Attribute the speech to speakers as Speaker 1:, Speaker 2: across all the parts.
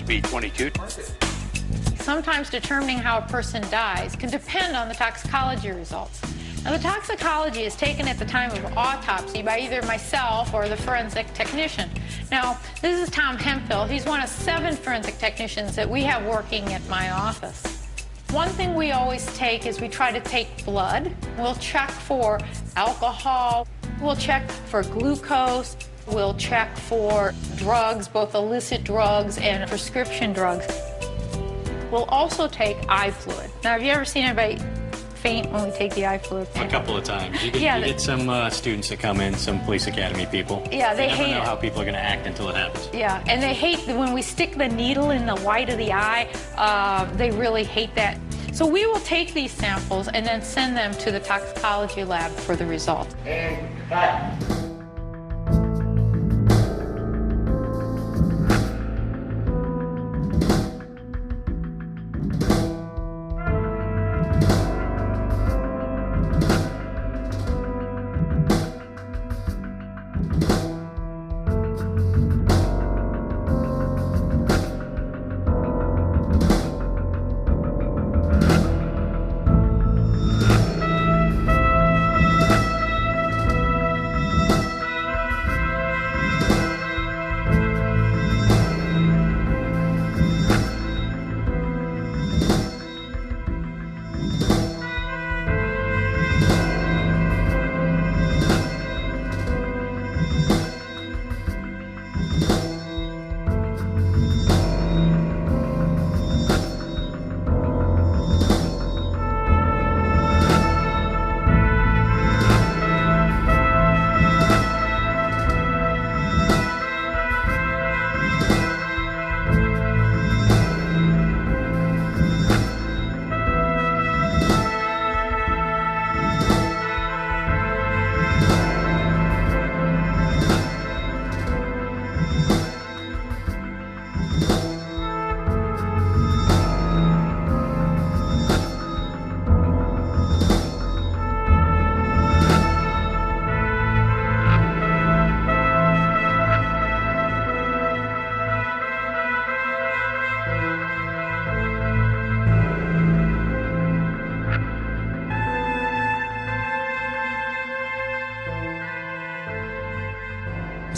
Speaker 1: be 22.
Speaker 2: Sometimes determining how a person dies can depend on the toxicology results. Now, the toxicology is taken at the time of autopsy by either myself or the forensic technician. Now, this is Tom Hemphill. He's one of 7 forensic technicians that we have working at my office. One thing we always take is we try to take blood. We'll check for alcohol. We'll check for glucose. We'll check for drugs, both illicit drugs and prescription drugs. We'll also take eye fluid. Now, have you ever seen anybody faint when we take the eye fluid?
Speaker 3: A couple of times. You get some students that come in, some police academy people.
Speaker 2: Yeah, they hate it.
Speaker 3: You never know how people are going to act until it happens.
Speaker 2: Yeah, and they hate when we stick the needle in the white of the eye. They really hate that. So we will take these samples and then send them to the toxicology lab for the result.
Speaker 4: And cut.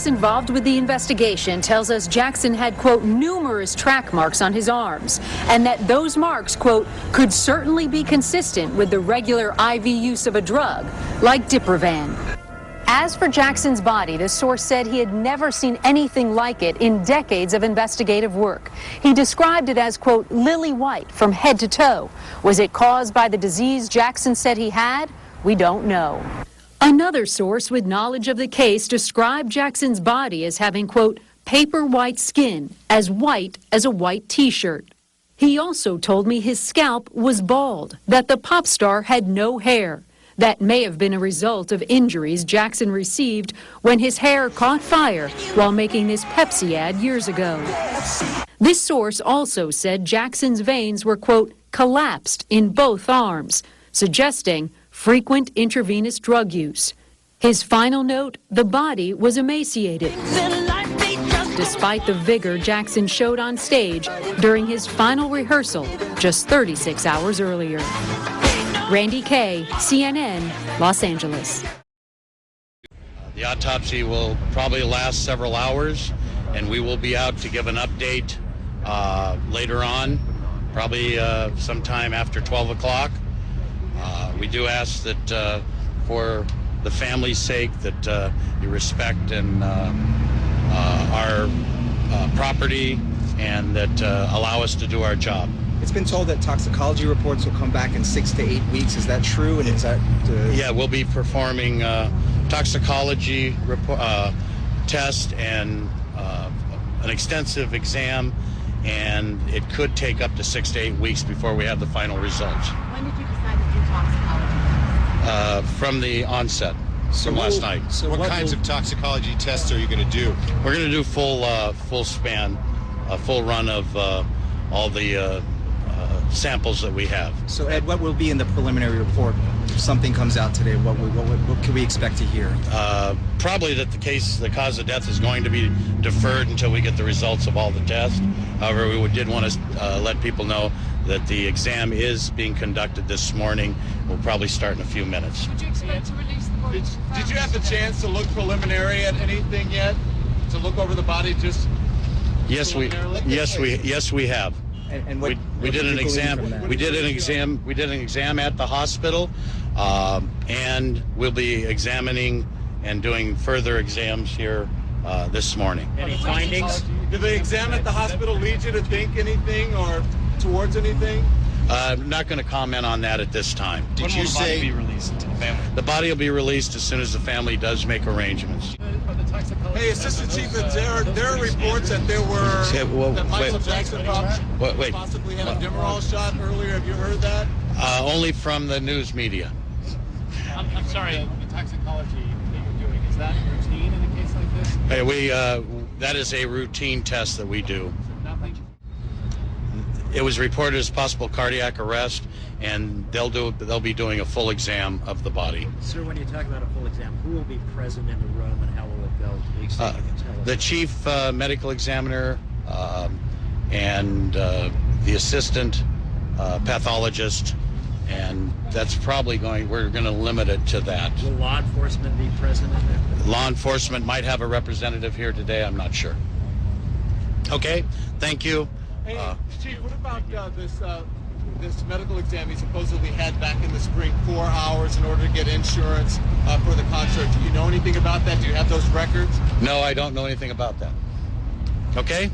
Speaker 5: Involved with the investigation tells us Jackson had, quote, numerous track marks on his arms, and that those marks, quote, could certainly be consistent with the regular IV use of a drug, like Diprivan. As for Jackson's body, the source said he had never seen anything like it in decades of investigative work. He described it as, quote, lily white from head to toe. Was it caused by the disease Jackson said he had? We don't know. Another source with knowledge of the case described Jackson's body as having, quote, paper white skin, as white as a white T-shirt. He also told me his scalp was bald, that the pop star had no hair. That may have been a result of injuries Jackson received when his hair caught fire while making this Pepsi ad years ago. This source also said Jackson's veins were, quote, collapsed in both arms, suggesting frequent intravenous drug use. His final note, the body was emaciated, despite the vigor Jackson showed on stage during his final rehearsal just 36 hours earlier. Randy Kay, CNN, Los Angeles.
Speaker 6: The autopsy will probably last several hours, and we will be out to give an update later on, probably sometime after 12 o'clock. We do ask that for the family's sake that you respect and our property and that allow us to do our job.
Speaker 7: It's been told that toxicology reports will come back in 6 to 8 weeks. Is that true? And is that
Speaker 6: Yeah, we'll be performing toxicology test and an extensive exam, and it could take up to 6 to 8 weeks before we have the final results.
Speaker 8: When did you decide to do toxicology?
Speaker 6: From the onset,
Speaker 7: So
Speaker 6: from last night.
Speaker 7: So
Speaker 9: What kinds of toxicology tests are you going to do?
Speaker 6: We're going to do full span, a full run of all the samples that we have.
Speaker 7: So Ed, what will be in the preliminary report? something comes out today, what can we expect to hear?
Speaker 6: Probably that the cause of death is going to be deferred until we get the results of all the tests. However, we did want to let people know that the exam is being conducted this morning. We'll probably start in a few minutes.
Speaker 8: Would you expect to release the body?
Speaker 9: Did you have a chance to look preliminary at anything yet? To look over the body just
Speaker 6: Yes, we have.
Speaker 7: And what,
Speaker 6: we did an exam. We did an exam at the hospital, and we'll be examining and doing further exams here this morning.
Speaker 3: Any findings?
Speaker 9: Did the exam at the hospital lead you to think anything or towards anything?
Speaker 6: I'm not going to comment on that at this time.
Speaker 9: Did you say
Speaker 3: be released to the family?
Speaker 6: The body will be released as soon as the family does make arrangements.
Speaker 9: Hey, Assistant Chief, there are reports that there were that Michael Jackson possibly had a Demerol shot earlier. Have you heard that?
Speaker 6: Only from the news media.
Speaker 3: I'm sorry. The toxicology that you're doing, is that routine in a case like this?
Speaker 6: Hey, that is a routine test that we do. It was reported as possible cardiac arrest, and they'll be doing a full exam of the body.
Speaker 1: Sir, when you talk about a full exam, who will be present in the room and how will it go? To the extent you can tell us.
Speaker 6: The chief medical examiner and the assistant pathologist, and that's probably we're going to limit it to that.
Speaker 1: Will law enforcement be present in there?
Speaker 6: Law enforcement might have a representative here today. I'm not sure. Okay, thank you.
Speaker 9: Hey, Chief, what about this medical exam he supposedly had back in the spring, 4 hours in order to get insurance for the concert? Do you know anything about that? Do you have those records?
Speaker 6: No, I don't know anything about that. Okay?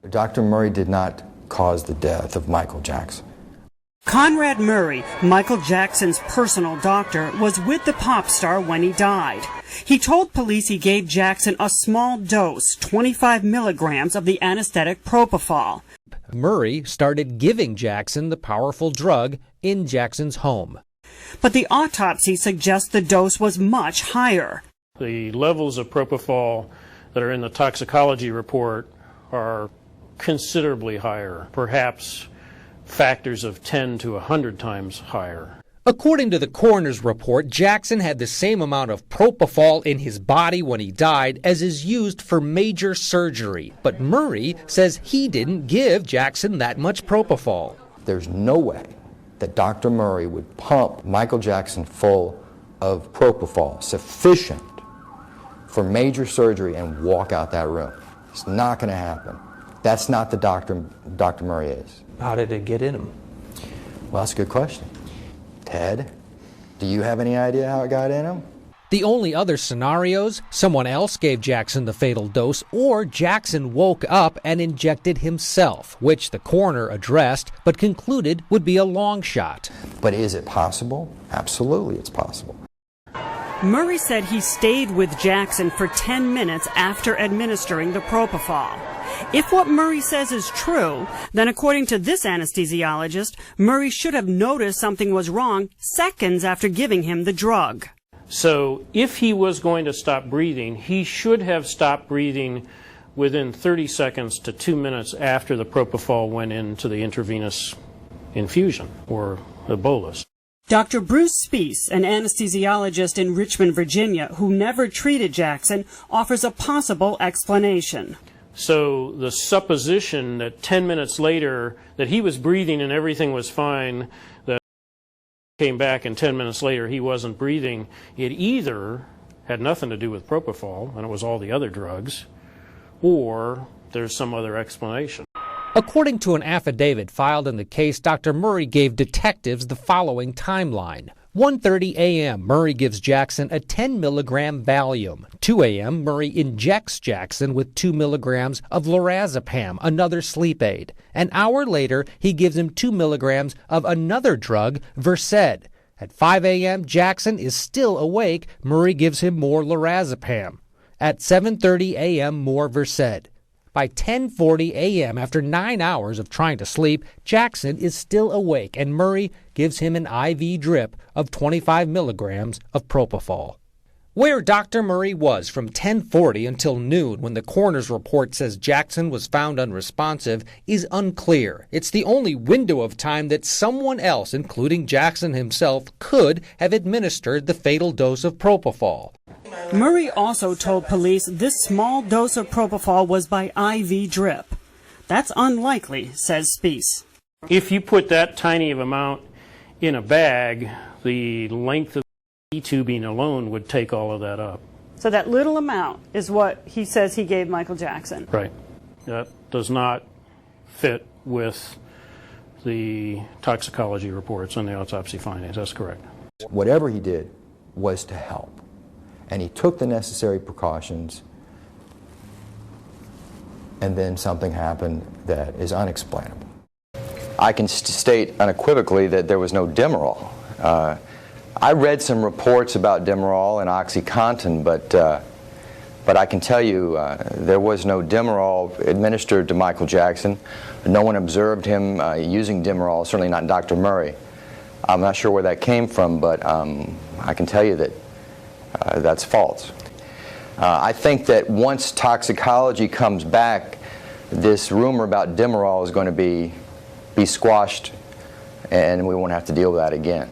Speaker 4: Dr. Murray did not cause the death of Michael Jackson.
Speaker 10: Conrad Murray, Michael Jackson's personal doctor, was with the pop star when he died. He told police he gave Jackson a small dose, 25 milligrams of the anesthetic propofol.
Speaker 11: Murray started giving Jackson the powerful drug in Jackson's home.
Speaker 10: But the autopsy suggests the dose was much higher.
Speaker 12: The levels of propofol that are in the toxicology report are considerably higher, perhaps factors of 10 to 100 times higher.
Speaker 11: According to the coroner's report, Jackson had the same amount of propofol in his body when he died as is used for major surgery. But Murray says he didn't give Jackson that much propofol.
Speaker 4: There's no way that Dr. Murray would pump Michael Jackson full of propofol sufficient for major surgery and walk out that room. It's not going to happen. That's not the doctor Dr. Murray is.
Speaker 13: How did it get in him?
Speaker 4: Well, that's a good question. Ted, do you have any idea how it got in him?
Speaker 11: The only other scenarios, someone else gave Jackson the fatal dose, or Jackson woke up and injected himself, which the coroner addressed but concluded would be a long shot.
Speaker 4: But is it possible? Absolutely, it's possible.
Speaker 10: Murray said he stayed with Jackson for 10 minutes after administering the propofol. If what Murray says is true, then according to this anesthesiologist, Murray should have noticed something was wrong seconds after giving him the drug.
Speaker 12: So if he was going to stop breathing, he should have stopped breathing within 30 seconds to 2 minutes after the propofol went into the intravenous infusion or the bolus.
Speaker 10: Dr. Bruce Speece, an anesthesiologist in Richmond, Virginia, who never treated Jackson, offers a possible explanation.
Speaker 12: So the supposition that 10 minutes later that he was breathing and everything was fine, that came back and 10 minutes later he wasn't breathing, it either had nothing to do with propofol and it was all the other drugs, or there's some other explanation.
Speaker 11: According to an affidavit filed in the case, Dr. Murray gave detectives the following timeline. 1:30 a.m., Murray gives Jackson a 10 milligram Valium. 2 a.m., Murray injects Jackson with 2 milligrams of lorazepam, another sleep aid. An hour later, he gives him 2 milligrams of another drug, Versed. At 5 a.m., Jackson is still awake. Murray gives him more lorazepam. At 7:30 a.m., more Versed. By 10:40 a.m., after 9 hours of trying to sleep, Jackson is still awake, and Murray gives him an IV drip of 25 milligrams of propofol. Where Dr. Murray was from 10:40 until noon when the coroner's report says Jackson was found unresponsive is unclear. It's the only window of time that someone else, including Jackson himself, could have administered the fatal dose of propofol.
Speaker 10: Murray also told police this small dose of propofol was by IV drip. That's unlikely, says Speece.
Speaker 12: If you put that tiny of amount in a bag, the length of the tubing alone would take all of that up.
Speaker 10: So that little amount is what he says he gave Michael Jackson.
Speaker 12: Right. That does not fit with the toxicology reports and the autopsy findings. That's correct.
Speaker 4: Whatever he did was to help. And he took the necessary precautions, and then something happened that is unexplainable.
Speaker 14: I can state unequivocally that there was no Demerol. I read some reports about Demerol and OxyContin, but I can tell you there was no Demerol administered to Michael Jackson. No one observed him using Demerol, certainly not Dr. Murray. I'm not sure where that came from, but I can tell you that that's false. I think that once toxicology comes back, this rumor about Demerol is going to be squashed, and we won't have to deal with that again.